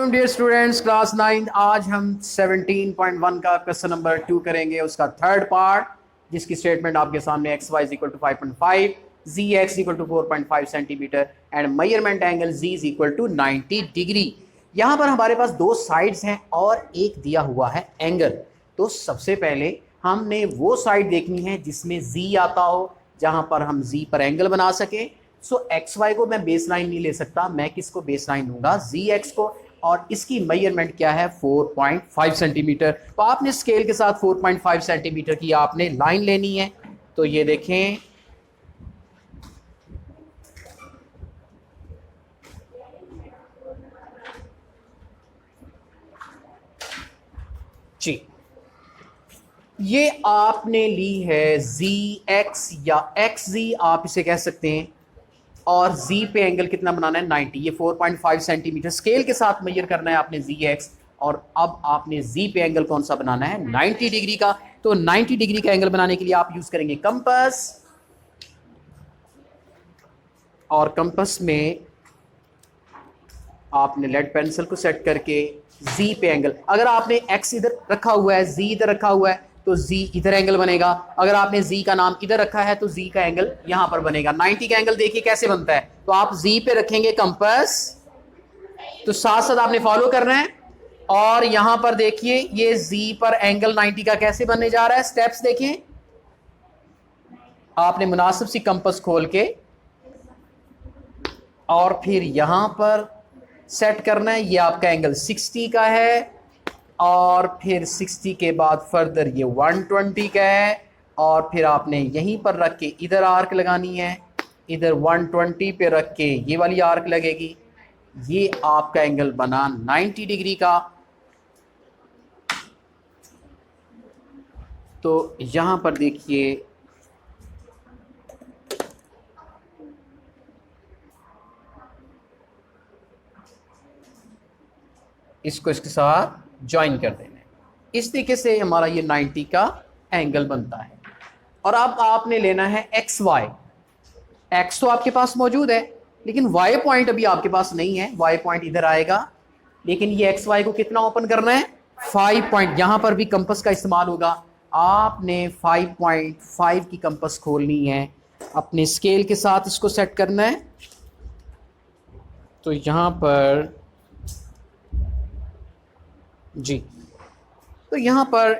वालेकुम dear students, class 9। आज हम 17.1 का क्वेश्चन नंबर 2 करेंगे, उसका थर्ड पार्ट, जिसकी स्टेटमेंट आपके सामने X Y equal to 5.5, G X equal to 4.5 centimetre and measurement angle G is equal to 90 degree. यहाँ पर हमारे पास दो साइड्स हैं और एक दिया हुआ है एंगल। तो सबसे पहले हमने वो साइड देखनी है जिसमें जी आता हो, जहां पर हम जी पर एंगल बना सके। सो एक्स वाई को मैं बेस लाइन नहीं ले सकता, मैं किसको बेस लाइन लूंगा, जी एक्स को। और इसकी मेजरमेंट क्या है, 4.5 सेंटीमीटर। तो आपने स्केल के साथ 4.5 सेंटीमीटर की आपने लाइन लेनी है। तो ये देखें, जी ये आपने ली है जी एक्स या एक्स जी आप इसे कह सकते हैं, और z पे एंगल कितना बनाना है, 90। ये 4.5 सेंटीमीटर स्केल के साथ मेजर करना है आपने जी एक्स, और अब आपने z पे एंगल कौन सा बनाना है, 90 डिग्री का। तो 90 डिग्री का एंगल बनाने के लिए आप यूज करेंगे कंपास, और कंपास में आपने लेड पेंसिल को सेट करके z पे एंगल, अगर आपने x इधर रखा हुआ है, z इधर रखा हुआ है, तो z इधर एंगल बनेगा। अगर आपने z का नाम इधर रखा है तो z का एंगल यहां पर बनेगा। 90 का एंगल देखिए कैसे बनता है। तो आप z पे रखेंगे कंपास, तो साथ साथ आपने फॉलो करना है। और यहां पर देखिए ये z पर एंगल 90 का कैसे बनने जा रहा है, स्टेप्स देखें। आपने मुनासिब सी कंपास खोल के और फिर यहां पर सेट करना है। ये आपका एंगल 60 का है, और फिर 60 के बाद फर्दर ये 120 का है, और फिर आपने यहीं पर रख के इधर आर्क लगानी है, इधर 120 पे रख के ये वाली आर्क लगेगी। ये आपका एंगल बना 90 डिग्री का। तो यहां पर देखिए, इसको इसके साथ ज्वाइन कर देना है। इस तरीके से हमारा ये 90 का एंगल बनता है। और अब आपने लेना है एक्स वाई। एक्स तो आपके पास मौजूद है, लेकिन वाई पॉइंट अभी आपके पास नहीं है। वाई पॉइंट इधर आएगा, लेकिन ये एक्स वाई को कितना ओपन करना है, 5 पॉइंट। यहां पर भी कंपास का इस्तेमाल होगा। आपने 5.5 की कंपास खोलनी है, अपने स्केल के साथ इसको सेट करना है। तो यहां पर जी, तो यहां पर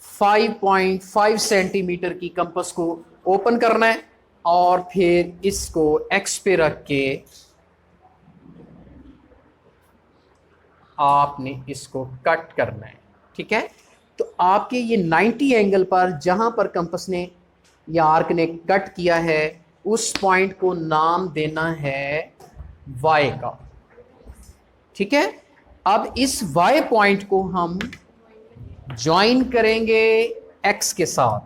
5.5 सेंटीमीटर की कंपास को ओपन करना है, और फिर इसको एक्स पे रख के आपने इसको कट करना है। ठीक है, तो आपके ये 90 एंगल पर जहां पर कंपास ने या आर्क ने कट किया है, उस पॉइंट को नाम देना है वाई का। ठीक है, अब इस वाई पॉइंट को हम ज्वाइन करेंगे एक्स के साथ।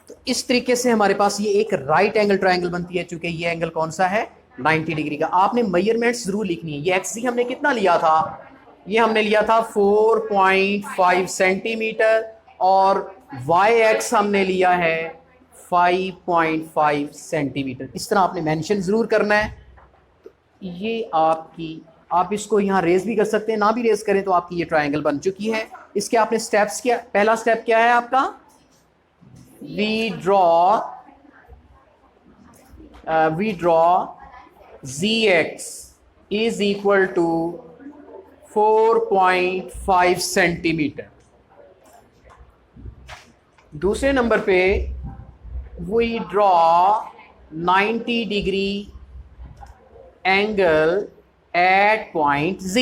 तो इस तरीके से हमारे पास ये एक राइट एंगल ट्रायंगल बनती है। चूंकि ये एंगल कौन सा है, 90 डिग्री का। आपने मेजरमेंट्स जरूर लिखनी है। ये एक्स जी हमने कितना लिया था, ये हमने लिया था 4.5 सेंटीमीटर, और वाई एक्स हमने लिया है 5.5 सेंटीमीटर। इस तरह आपने मेंशन जरूर करना है। ये आपकी, आप इसको यहाँ रेज भी कर सकते हैं, ना भी रेज करें तो आपकी ये ट्रायंगल बन चुकी है। इसके आपने स्टेप्स क्या, पहला स्टेप क्या है आपका, we draw G X is equal to 4.5 centimetre. दूसरे नंबर पे we draw 90 degree angle at point Z।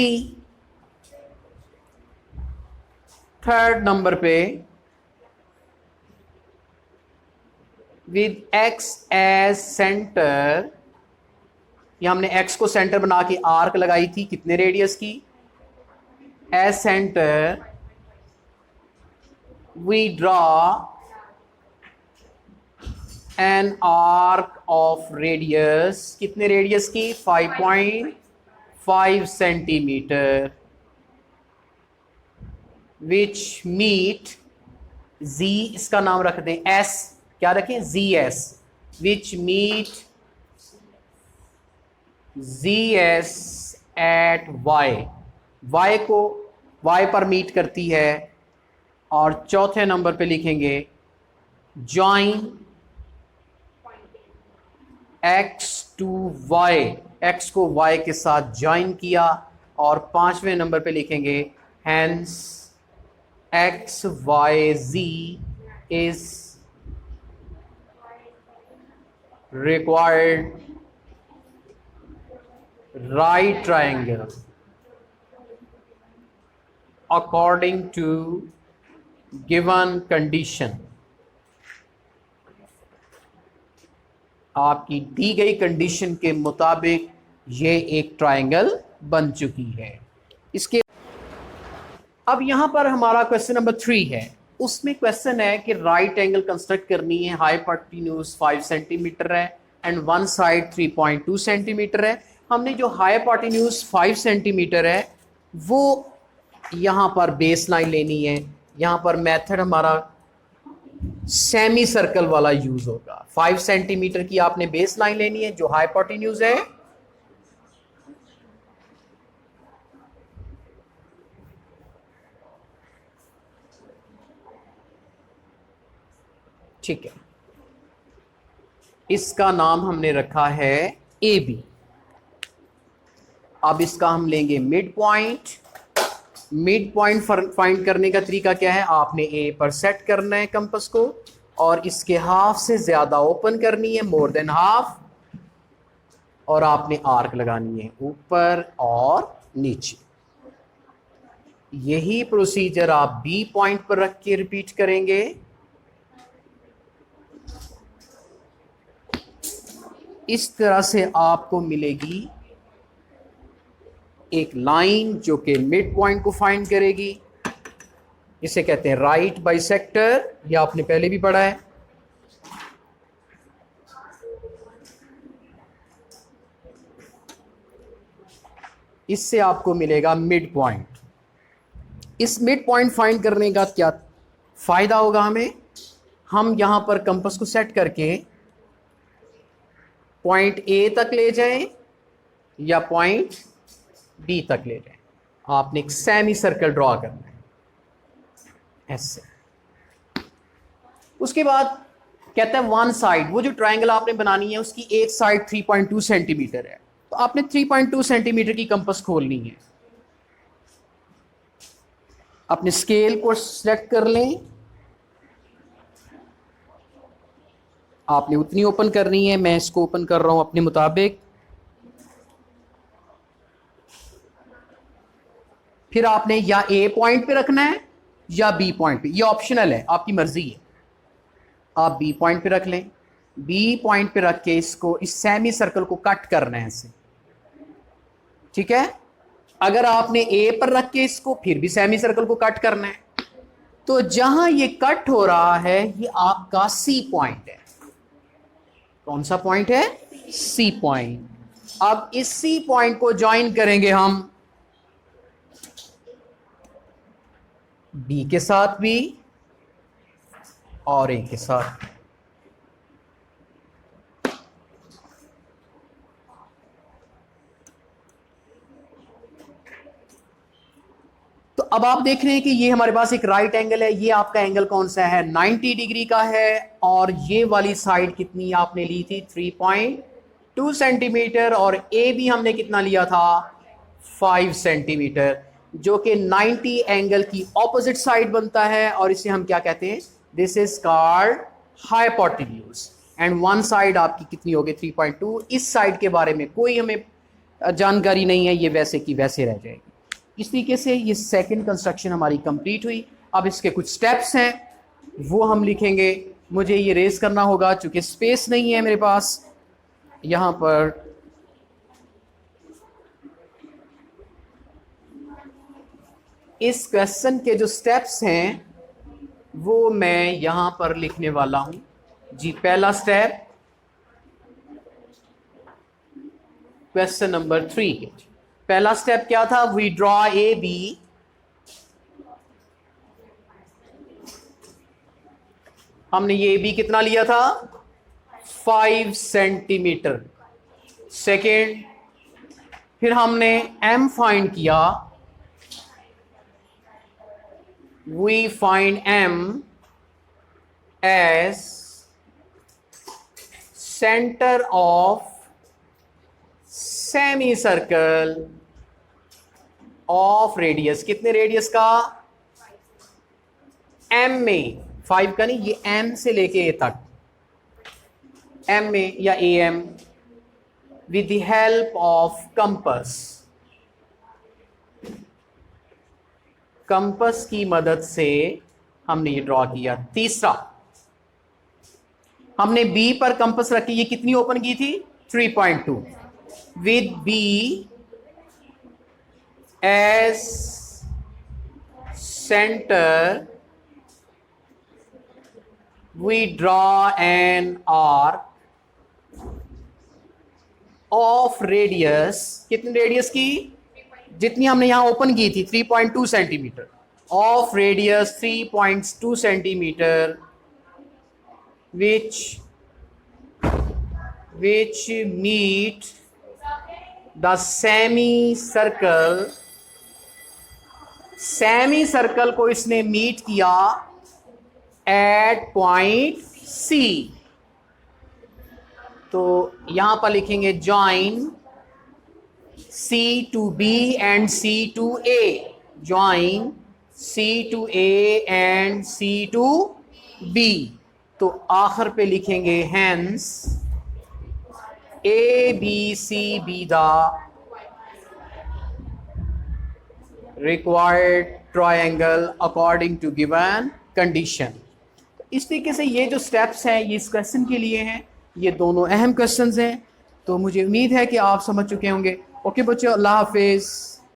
Third number पे विद X एज सेंटर, ये हमने X को सेंटर बना के आर्क लगाई थी, कितने रेडियस की, as centre we draw an arc of radius, कितने रेडियस की, 5.5 सेंटीमीटर, विच मीट Z, इसका नाम रख दें S, क्या रखें, ZS, which meet ZS at Y, Y को Y पर मीट करती है। और चौथे नंबर पे लिखेंगे join X to Y, X को Y के साथ ज्वाइन किया। और पांचवें नंबर पे लिखेंगे hence XYZ is required right triangle according to given condition। आपकी दी गई कंडीशन के मुताबिक ये एक ट्रायंगल बन चुकी है। इसके अब यहां पर हमारा क्वेश्चन नंबर 3 है। उसमें क्वेश्चन है कि राइट एंगल कंस्ट्रक्ट करनी है, हाइपोटेन्यूज 5 सेंटीमीटर है एंड वन साइड 3.2 सेंटीमीटर है। हमने जो हाइपोटेन्यूज 5 सेंटीमीटर है वो यहां पर बेस लाइन लेनी है। यहां पर मेथड हमारा सेमी सर्कल वाला यूज होगा। 5 सेंटीमीटर की आपने बेस लाइन लेनी है जो हाइपोटेन्यूज है। ठीक है, इसका नाम हमने रखा है ए बी। अब इसका हम लेंगे mid point. Mid point find करने का तरीका क्या है, आपने ए पर सेट करना है कंपास को और इसके हाफ से ज्यादा ओपन करनी है, मोर देन हाफ, और आपने आर्क लगानी है ऊपर और नीचे। यही प्रोसीजर आप बी पॉइंट पर रख के रिपीट करेंगे। इस तरह से आपको मिलेगी एक लाइन जो कि मिड पॉइंट को फाइंड करेगी। इसे कहते हैं राइट बाइसेक्टर, यह आपने पहले भी पढ़ा है। इससे आपको मिलेगा मिड पॉइंट। इस मिड पॉइंट फाइंड करने का क्या फायदा होगा हमें, हम यहां पर कंपास को सेट करके पॉइंट ए तक ले जाएं या पॉइंट बी तक ले जाएं। आपने एक सेमी सर्कल ड्रॉ करना है ऐसे। उसके बाद कहता है वन साइड, वो जो ट्रायंगल आपने बनानी है उसकी एक साइड 3.2 सेंटीमीटर है, तो आपने 3.2 सेंटीमीटर की कंपास खोलनी है। अपने स्केल को सिलेक्ट कर लें, आपने उतनी ओपन करनी है। मैं इसको ओपन कर रहा हूं अपने मुताबिक। फिर आपने या ए पॉइंट पे रखना है या बी पॉइंट पे, ये ऑप्शनल है, आपकी मर्जी है। आप बी पॉइंट पे रख लें। बी पॉइंट पे रख के इसको, इस सेमी सर्कल को कट करना है ऐसे, ठीक है। अगर आपने ए पर रख के इसको फिर भी सेमी सर्कल को कट करना है, तो जहां ये कट हो रहा है ये आपका सी पॉइंट है। कौन सा पॉइंट है, सी पॉइंट। अब इस सी पॉइंट को ज्वाइन करेंगे हम बी के साथ भी और ए के साथ। तो अब आप देख रहे हैं कि ये हमारे पास एक राइट एंगल है। ये आपका एंगल कौन सा है, 90 डिग्री का है। और ये वाली साइड कितनी आपने ली थी, 3.2 सेंटीमीटर। और ए भी हमने कितना लिया था, 5 सेंटीमीटर, जो कि 90 एंगल की ऑपोजिट साइड बनता है। और इसे हम क्या कहते हैं, this is called hypotenuse. And one side आपकी कितनी होगी, 3.2। इस साइड के बारे में कोई हमें जानकारी नहीं है, ये वैसे की वैसे रह जाएगी। इस तरीके से ये सेकंड कंस्ट्रक्शन हमारी कंप्लीट हुई। अब इसके कुछ स्टेप्स हैं वो हम लिखेंगे। मुझे ये रेस करना होगा चूंकि स्पेस नहीं है मेरे पास। यहाँ पर इस क्वेश्चन के जो स्टेप्स हैं वो मैं यहाँ पर लिखने वाला हूँ जी। पहला स्टेप क्वेश्चन नंबर 3 के, पहला स्टेप क्या था, वी ड्रॉ ए बी हमने ये बी कितना लिया था, 5 सेंटीमीटर। सेकेंड, फिर हमने m फाइंड किया, we find m as centre of semi circle of radius. कितने रेडियस का? m में, 5 का नहीं, ये m से लेके a तक, m में या am, with the help of compass। Compass की मदद से हमने ये ड्रॉ किया। तीसरा, हमने B पर कंपस रखी, ये कितनी ओपन की थी? 3.2, with B as center we draw an arc of radius। कितनी रेडियस की? जितनी हमने यहां ओपन की थी 3.2 centimetre, of radius 3.2 centimetre, which meet the semicircle। Semi circle को इसने मीट किया एट पॉइंट C। तो यहां पर लिखेंगे join C to B and C to A, join C to A and C to B। तो आखिर पे लिखेंगे hence ABC be the required triangle according to given condition। इस तरीके से ये जो स्टेप्स हैं ये इस क्वेश्चन के लिए हैं, ये दोनों अहम क्वेश्चंस हैं। तो मुझे उम्मीद है कि आप समझ चुके होंगे। ओके बच्चों, अल्लाह हाफिज़।